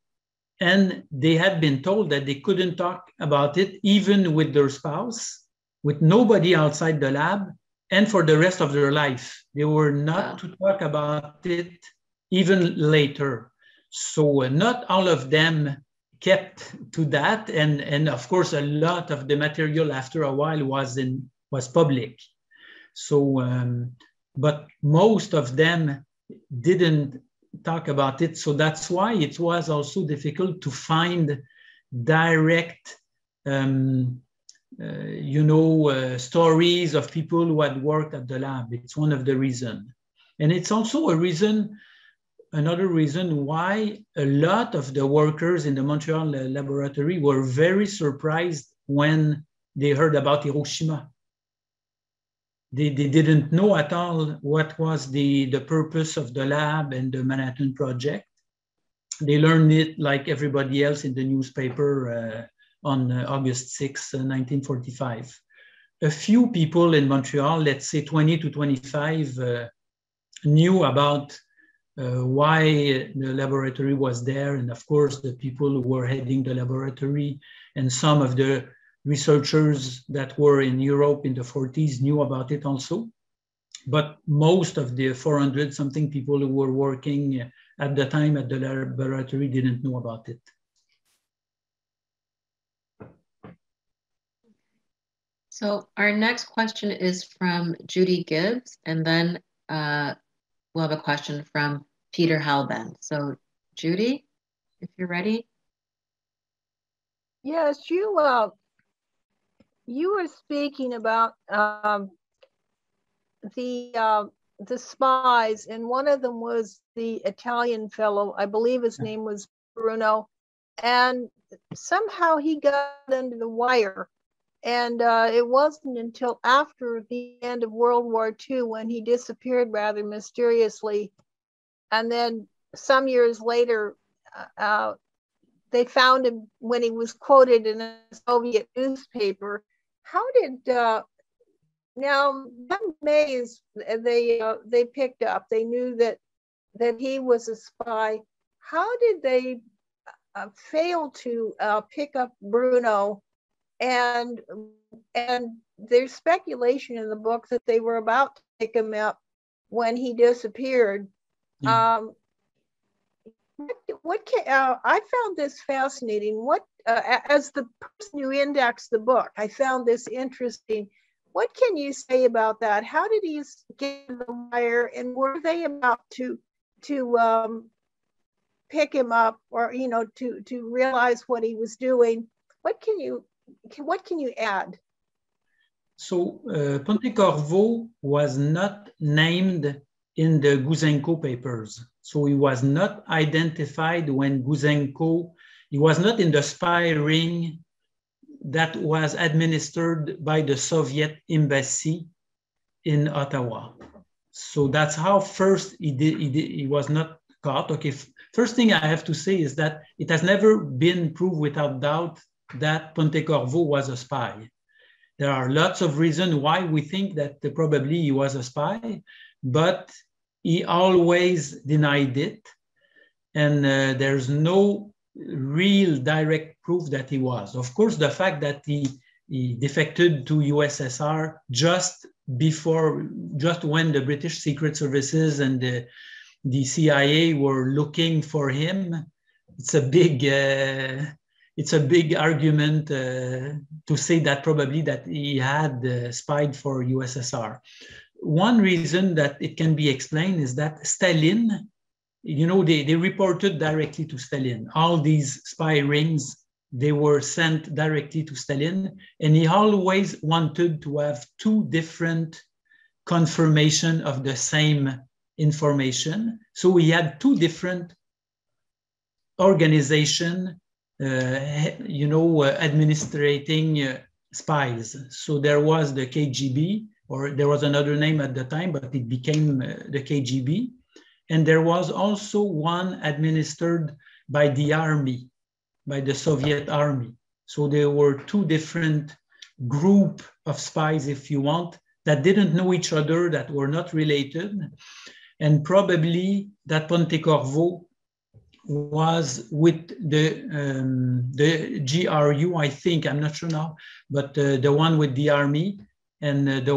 and they had been told that they couldn't talk about it, even with their spouse, with nobody outside the lab, and for the rest of their life. They were not to talk about it even later. So not all of them kept to that. And of course, a lot of the material after a while was public. So, but most of them didn't talk about it. So that's why it was also difficult to find direct stories of people who had worked at the lab. It's one of the reasons. And it's also a reason, another reason why a lot of the workers in the Montreal laboratory were very surprised when they heard about Hiroshima. They didn't know at all what was the purpose of the lab and the Manhattan Project. They learned it like everybody else in the newspaper on August 6, 1945. A few people in Montreal, let's say 20 to 25, knew about why the laboratory was there. And of course, the people who were heading the laboratory and some of the researchers that were in Europe in the 40s knew about it also. But most of the 400 something people who were working at the time at the laboratory didn't know about it. So our next question is from Judy Gibbs, and then we'll have a question from Peter Halvin. So Judy, if you're ready. Yes, you were speaking about the spies, and one of them was the Italian fellow. I believe his name was Bruno, and somehow he got under the wire. And it wasn't until after the end of World War II when he disappeared rather mysteriously. And then some years later, they found him when he was quoted in a Soviet newspaper. How did, now that Mays, they picked up, they knew that he was a spy. How did they fail to pick up Bruno? And there's speculation in the book that they were about to pick him up when he disappeared. Yeah. I found this fascinating. As the person who indexed the book, I found this interesting. What can you say about that? How did he get the wire, and were they about to pick him up, or to realize what he was doing? What can you add? So Pontecorvo was not named in the Gusenko papers. So he was not identified when Gusenko, he was not in the spy ring that was administered by the Soviet embassy in Ottawa. So that's how first he was not caught. Okay, first thing I have to say is that it has never been proved without doubt that Pontecorvo was a spy. There are lots of reasons why we think that probably he was a spy, but he always denied it. And there's no real direct proof that he was. Of course, the fact that he defected to USSR just when the British Secret Services and the CIA were looking for him, it's a big argument to say that probably that he had spied for USSR. One reason that it can be explained is that Stalin, they reported directly to Stalin. All these spy rings, they were sent directly to Stalin, and he always wanted to have two different confirmation of the same information. So he had two different organizations administrating spies. So there was the KGB, or there was another name at the time, but it became the KGB. And there was also one administered by the army, by the Soviet army. So there were two different groups of spies, if you want, that didn't know each other, that were not related. And probably that Pontecorvo was with the GRU, I think, I'm not sure now, but the one with the army, and the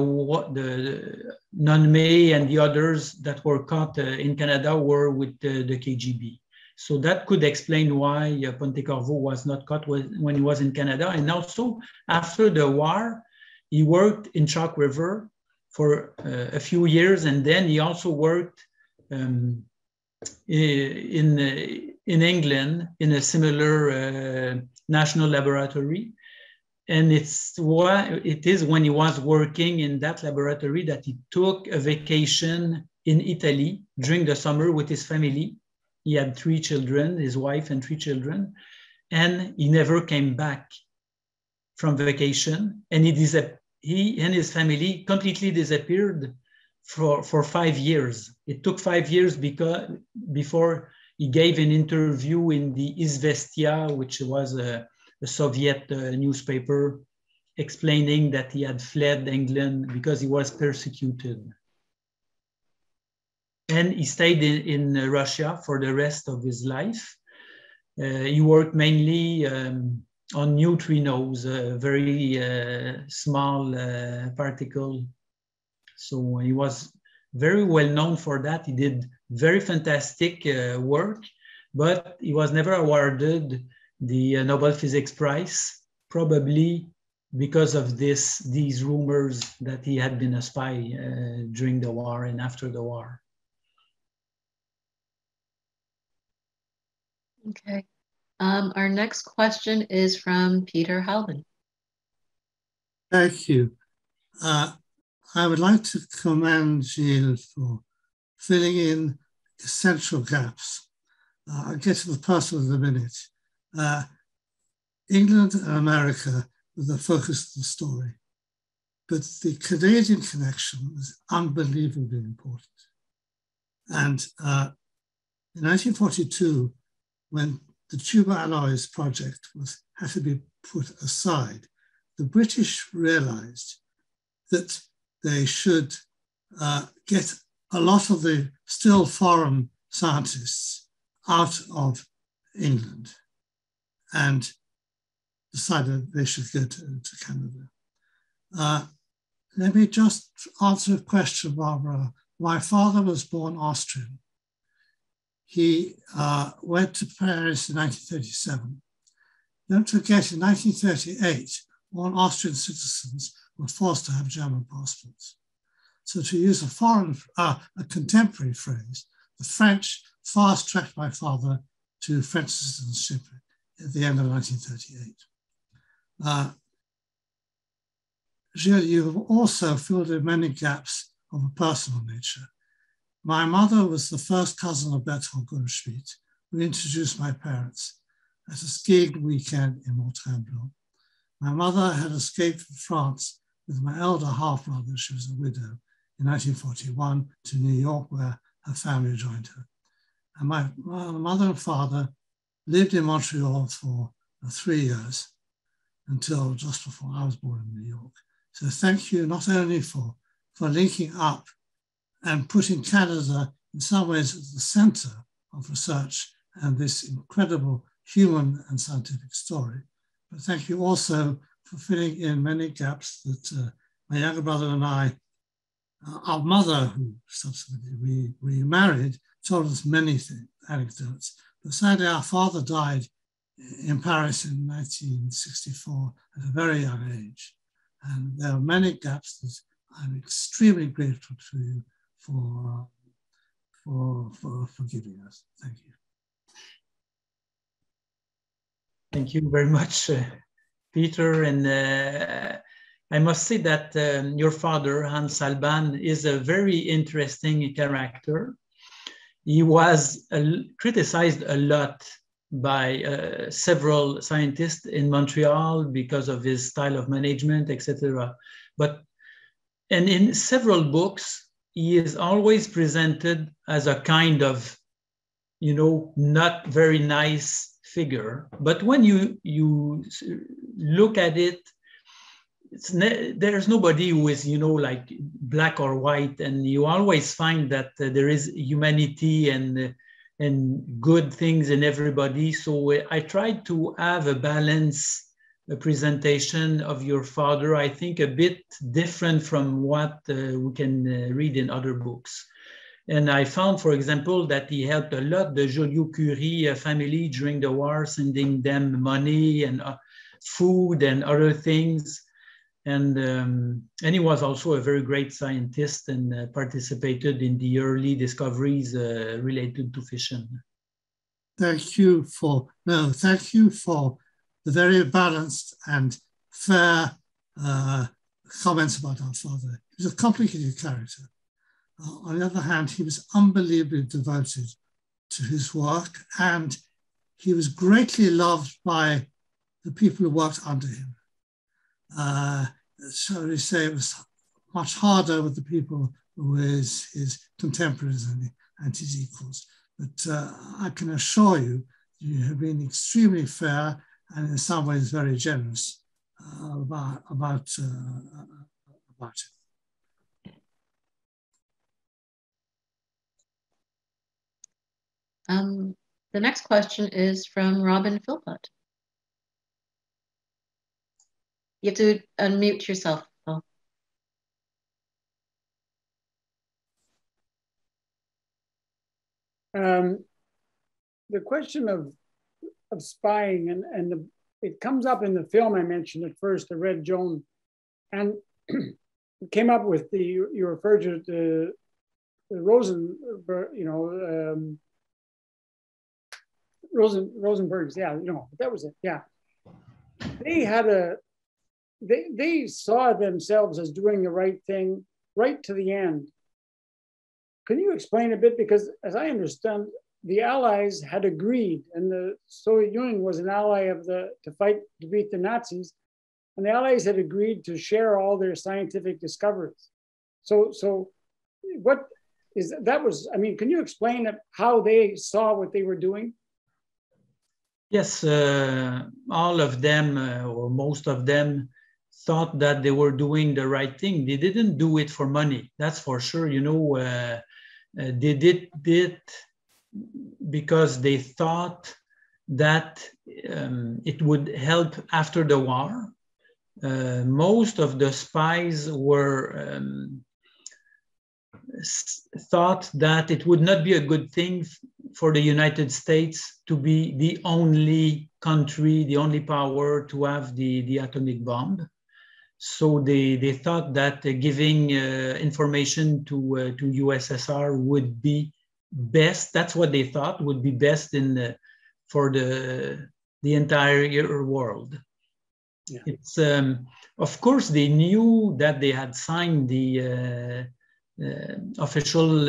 Nonmay and the others that were caught in Canada were with the KGB. So that could explain why Pontecorvo was not caught when he was in Canada. And also, after the war, he worked in Chalk River for a few years, and then he also worked in England in a similar national laboratory. And it is when he was working in that laboratory that he took a vacation in Italy during the summer with his family. He had 3 children, his wife and 3 children, and he never came back from vacation. And he and his family completely disappeared for 5 years. It took 5 years before he gave an interview in the Izvestia, which was a Soviet newspaper, explaining that he had fled England because he was persecuted. And he stayed in Russia for the rest of his life. He worked mainly on neutrinos, very small particle. So he was very well known for that. He did very fantastic work, but he was never awarded the Nobel Physics Prize, probably because of these rumors that he had been a spy during the war and after the war. Okay. Our next question is from Peter Halvin. Thank you. I would like to commend Gilles for filling in essential gaps. I'll get to the personal in a minute. England and America were the focus of the story, but the Canadian connection was unbelievably important. And in 1942, when the Tuba Alloys project had to be put aside, the British realized that they should get a lot of the still foreign scientists out of England and decided they should go to Canada. Let me just answer a question, Barbara. My father was born Austrian. He went to Paris in 1937. Don't forget, in 1938, all Austrian citizens were forced to have German passports. So to use a contemporary phrase, the French fast-tracked my father to French citizenship at the end of 1938. Gilles, you have also filled in many gaps of a personal nature. My mother was the first cousin of Bertrand Goldschmidt, who introduced my parents at a skiing weekend in Montreal. My mother had escaped from France with my elder half-brother, she was a widow, in 1941 to New York, where her family joined her. And my mother and father lived in Montreal for 3 years until just before I was born in New York. So thank you not only for linking up and putting Canada in some ways at the center of research and this incredible human and scientific story, but thank you also for filling in many gaps that my younger brother and I, our mother, who subsequently remarried, told us many anecdotes. But sadly, our father died in Paris in 1964 at a very young age. And there are many gaps that I'm extremely grateful to you for giving us. Thank you. Thank you very much, Peter. And I must say that your father, Hans Halban, is a very interesting character. He was criticized a lot by several scientists in Montreal because of his style of management, etc. And in several books, he is always presented as a kind of, not very nice figure. But when you look at it, there's nobody who is, like black or white, and you always find that there is humanity and good things in everybody. So I tried to have a balanced presentation of your father, I think a bit different from what we can read in other books. And I found, for example, that he helped a lot the Joliot-Curie family during the war, sending them money and food and other things. And he was also a very great scientist and participated in the early discoveries related to fission. Thank you for the very balanced and fair comments about our father. He was a complicated character. On the other hand, he was unbelievably devoted to his work, and he was greatly loved by the people who worked under him. Shall we say it was much harder with the people who were his contemporaries and his equals. But I can assure you, you have been extremely fair and in some ways very generous about it. The next question is from Robin Philpott. You have to unmute yourself. Oh. The question of spying and it comes up in the film I mentioned at first, the Red Joan, and it came up with you referred to the Rosenberg, Rosenbergs, yeah, that was it, yeah. They saw themselves as doing the right thing right to the end. Can you explain a bit? Because as I understand, the Allies had agreed, and the Soviet Union was an ally to beat the Nazis, and the Allies had agreed to share all their scientific discoveries. So what is that was? I mean, can you explain how they saw what they were doing? Yes, all of them, or most of them, thought that they were doing the right thing. They didn't do it for money, that's for sure. They did it because they thought that it would help after the war. Most of the spies were thought that it would not be a good thing for the United States to be the only country, the only power to have the atomic bomb. So they thought that giving information to USSR would be best. That's what they thought would be best for the entire world. Yeah. It's of course they knew that they had signed the official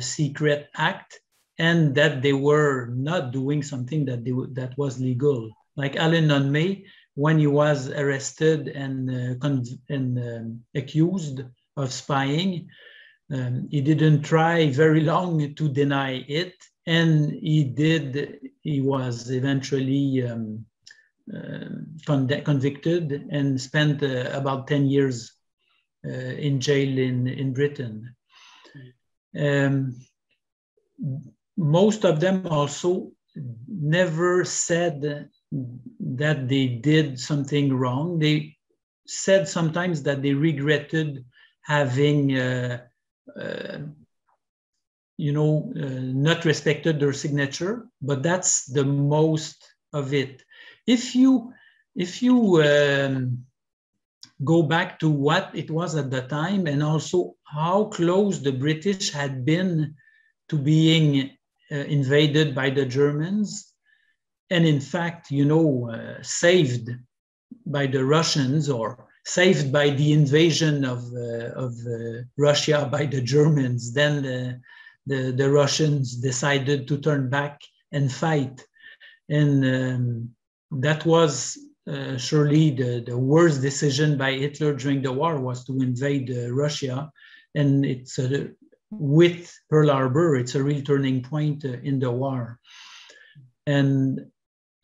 secret act, and that they were not doing something that was legal. Like Allen Nunn-May, when he was arrested and accused of spying, he didn't try very long to deny it, and he was eventually convicted and spent about 10 years in jail in Britain. Most of them also never said that they did something wrong. They said sometimes that they regretted having not respected their signature, but that's the most of it. If you go back to what it was at the time, and also how close the British had been to being invaded by the Germans, and in fact, saved by the Russians, or saved by the invasion of Russia by the Germans, then the Russians decided to turn back and fight. And that was surely the worst decision by Hitler during the war, was to invade Russia. And it's with Pearl Harbor, it's a real turning point in the war. And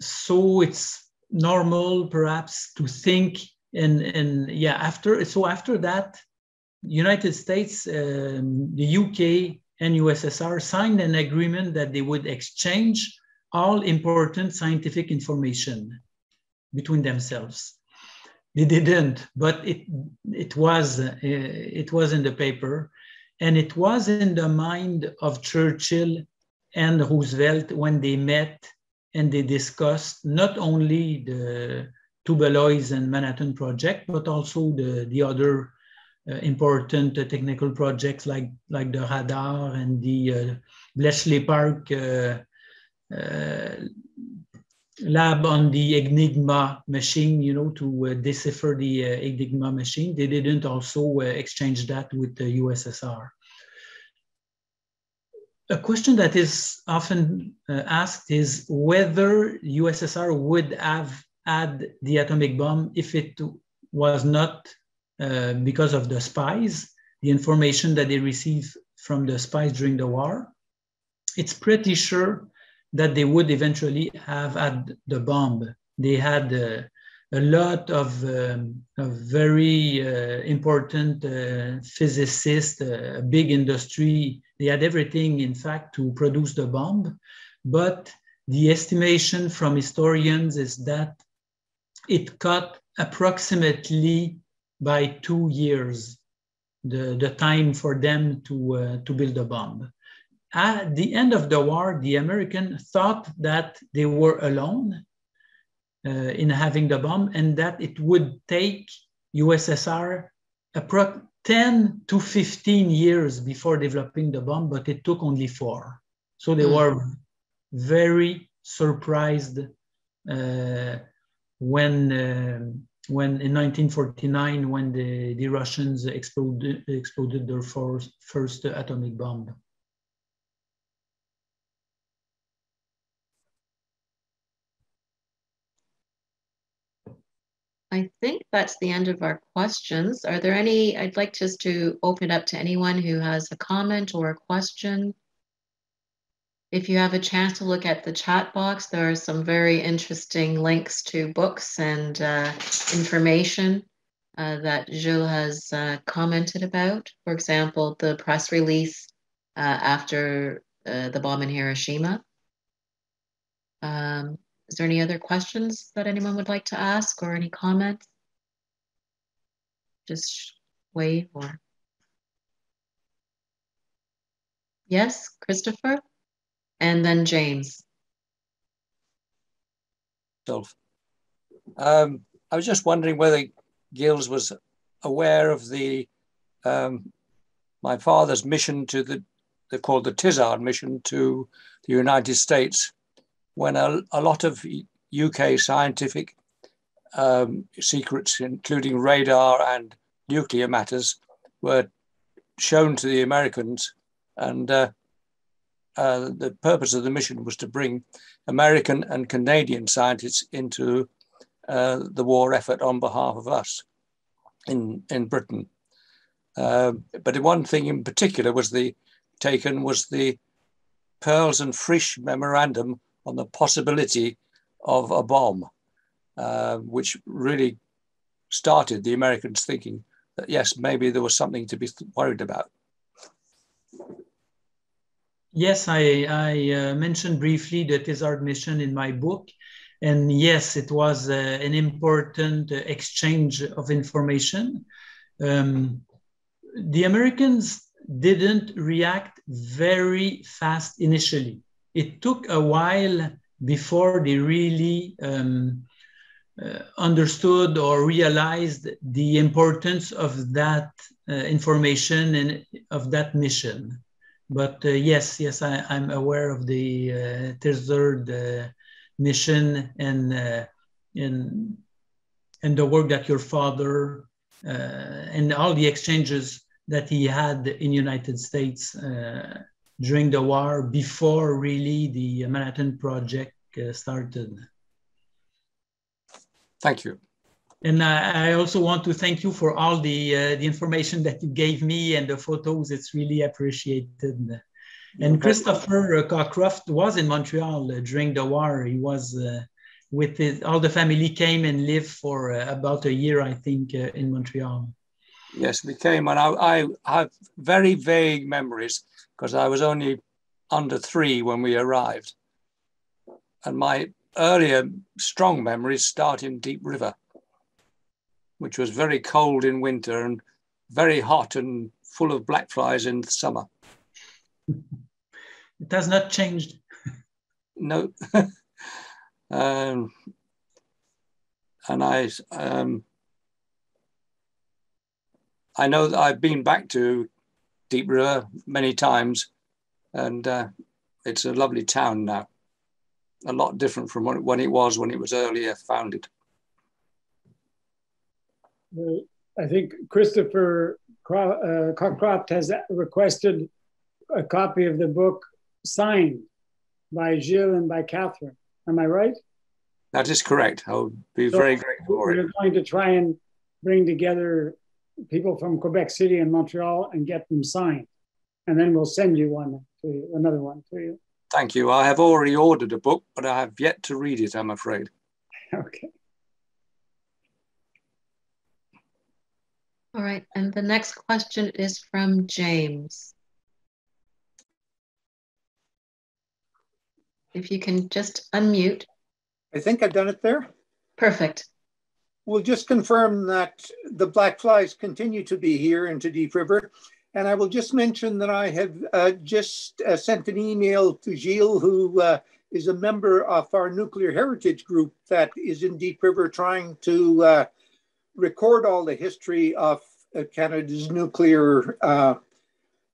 so it's normal perhaps to think, after that, United States, the UK and USSR signed an agreement that they would exchange all important scientific information between themselves. They didn't, but it was in the paper, and it was in the mind of Churchill and Roosevelt when they met and they discussed not only the Tubelois and Manhattan project, but also the other important technical projects like the radar and the Bletchley Park lab on the Enigma machine, to decipher the Enigma machine. They didn't also exchange that with the USSR. A question that is often asked is whether USSR would have had the atomic bomb if it was not because of the spies, the information that they received from the spies during the war. It's pretty sure that they would eventually have had the bomb. They had a lot of very important physicists, a big industry. They had everything, in fact, to produce the bomb. But the estimation from historians is that it cut approximately by 2 years the time for them to build a bomb. At the end of the war, the Americans thought that they were alone in having the bomb, and that it would take USSR 10 to 15 years before developing the bomb, but it took only 4. So they were very surprised when in 1949, when the Russians exploded their first atomic bomb. I think that's the end of our questions. Are there any, I'd like just to open it up to anyone who has a comment or a question. If you have a chance to look at the chat box, there are some very interesting links to books and information that Gilles has commented about. For example, the press release after the bomb in Hiroshima. Is there any other questions that anyone would like to ask or any comments? Just wave or. Yes, Christopher? And then James. I was just wondering whether Gilles was aware of the my father's mission to they're called the Tizard mission to the United States, when a lot of UK scientific secrets, including radar and nuclear matters, were shown to the Americans. And the purpose of the mission was to bring American and Canadian scientists into the war effort on behalf of us in Britain. But one thing in particular was the Pearls and Frisch memorandum on the possibility of a bomb, which really started the Americans thinking that, yes, maybe there was something to be worried about. Yes, I mentioned briefly the Tizard mission in my book. And yes, it was an important exchange of information. The Americans didn't react very fast initially. It took a while before they really understood or realized the importance of that information and of that mission. But yes, I'm aware of the Tizard mission and the work that your father and all the exchanges that he had in the United States during the war, before really the Manhattan Project started. Thank you. And I also want to thank you for all the information that you gave me and the photos. It's really appreciated. And Christopher Cockcroft was in Montreal during the war. He was with all the family came and lived for about a year, I think, in Montreal. Yes, we came, and I have very vague memories because I was only under 3 when we arrived. And my earlier strong memories start in Deep River, which was very cold in winter and very hot and full of black flies in the summer. It has not changed. No. And I know that I've been back to Deep River many times, and it's a lovely town now. A lot different from when it was earlier founded. I think Christopher Cockcroft has requested a copy of the book signed by Gilles and by Catherine. Am I right? That is correct. I would be very grateful for it. We're going to try and bring together people from Quebec City and Montreal and get them signed. And then we'll send you one to you, another one to you. Thank you. I have already ordered a book, but I have yet to read it, I'm afraid. Okay. All right. And the next question is from James. If you can just unmute. I think I've done it there. Perfect. We'll just confirm that the black flies continue to be here into Deep River. And I will just mention that I have just sent an email to Gilles, who is a member of our nuclear heritage group that is in Deep River, trying to record all the history of Canada's nuclear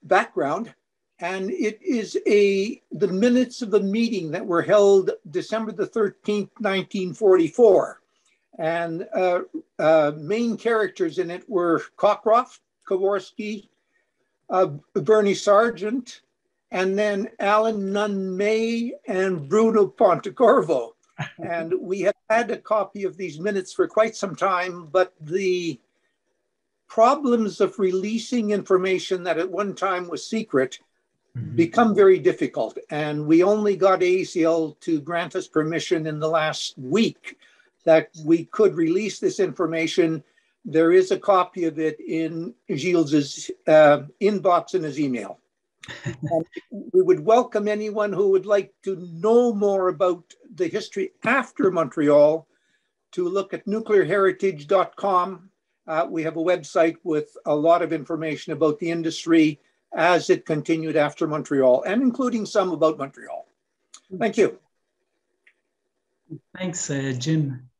background. And it is the minutes of the meeting that were held December the 13th, 1944. And main characters in it were Cockcroft, Kowarski, Bernie Sargent, and then Alan Nunn May and Bruno Pontecorvo. And we have had a copy of these minutes for quite some time, but the problems of releasing information that at one time was secret become very difficult. And we only got ACL to grant us permission in the last week that we could release this information. There is a copy of it in Gilles' inbox in his email. And we would welcome anyone who would like to know more about the history after Montreal to look at nuclearheritage.com. We have a website with a lot of information about the industry as it continued after Montreal, and including some about Montreal. Thank you. Thanks, Jim.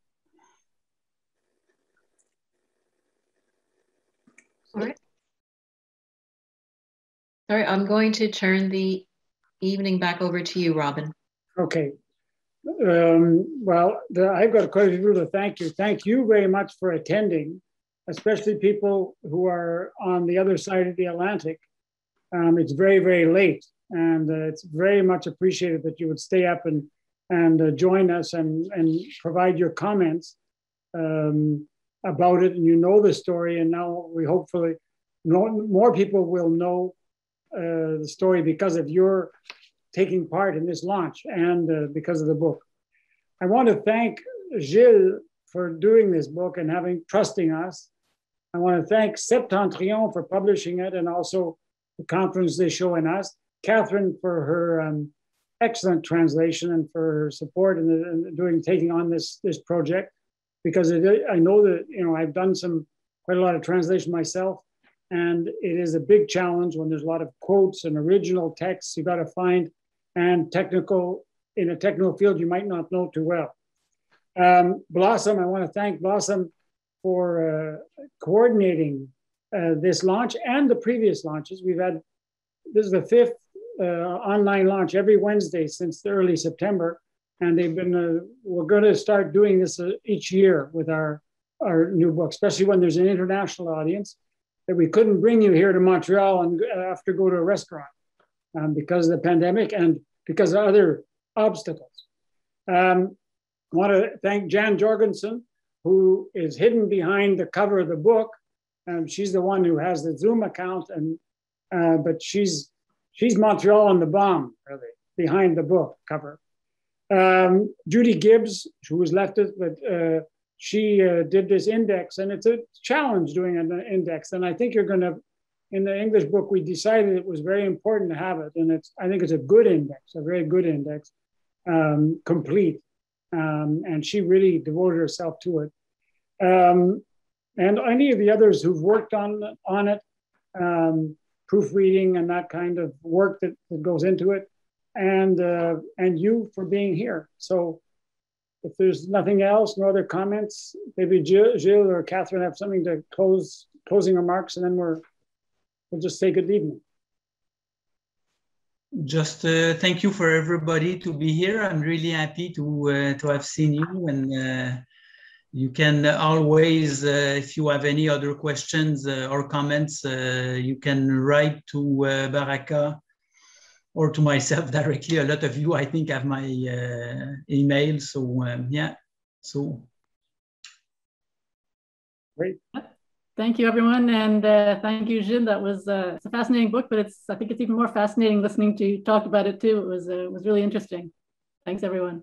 All right. All right, I'm going to turn the evening back over to you, Robin. Okay. Well, I've got quite a few to thank you. Thank you very much for attending, especially people who are on the other side of the Atlantic. It's very, very late, and it's very much appreciated that you would stay up and join us and provide your comments about it. And you know the story, and now we hopefully more people will know the story because of your taking part in this launch and because of the book. I want to thank Gilles for doing this book and trusting us. I want to thank Septentrion for publishing it, and also the confidence they show in us. Catherine for her excellent translation and for her support in taking on this project, because I know that I've done quite a lot of translation myself, and it is a big challenge when there's a lot of quotes and original texts you got to find, and in a technical field you might not know too well. Blossom, I want to thank Blossom for coordinating this launch and the previous launches. This is the 5th online launch every Wednesday since early September, and we're going to start doing this each year with our new book, especially when there's an international audience, that we couldn't bring you here to Montreal and have to go to a restaurant because of the pandemic and because of other obstacles. I want to thank Jan Jorgensen, who is hidden behind the cover of the book. She's the one who has the Zoom account, but she's Montreal and the Bomb, really, behind the book cover. Judy Gibbs, who was left it, but she did this index, and it's a challenge doing an index. And I think in the English book, we decided it was very important to have it, and I think it's a good index, a very good index, complete. And she really devoted herself to it. And any of the others who've worked on it, proofreading and that kind of work that goes into it, and you for being here. So if there's nothing else, no other comments, maybe Gilles or Catherine have something to closing remarks, and then we'll just say good evening. Just thank you for everybody to be here. I'm really happy to have seen you, and you can always, if you have any other questions or comments, you can write to Baraka or to myself directly. A lot of you, I think, have my email. So yeah, so. Great. Thank you, everyone. And thank you, Gilles. That was it's a fascinating book, but I think it's even more fascinating listening to you talk about it too. It was really interesting. Thanks, everyone.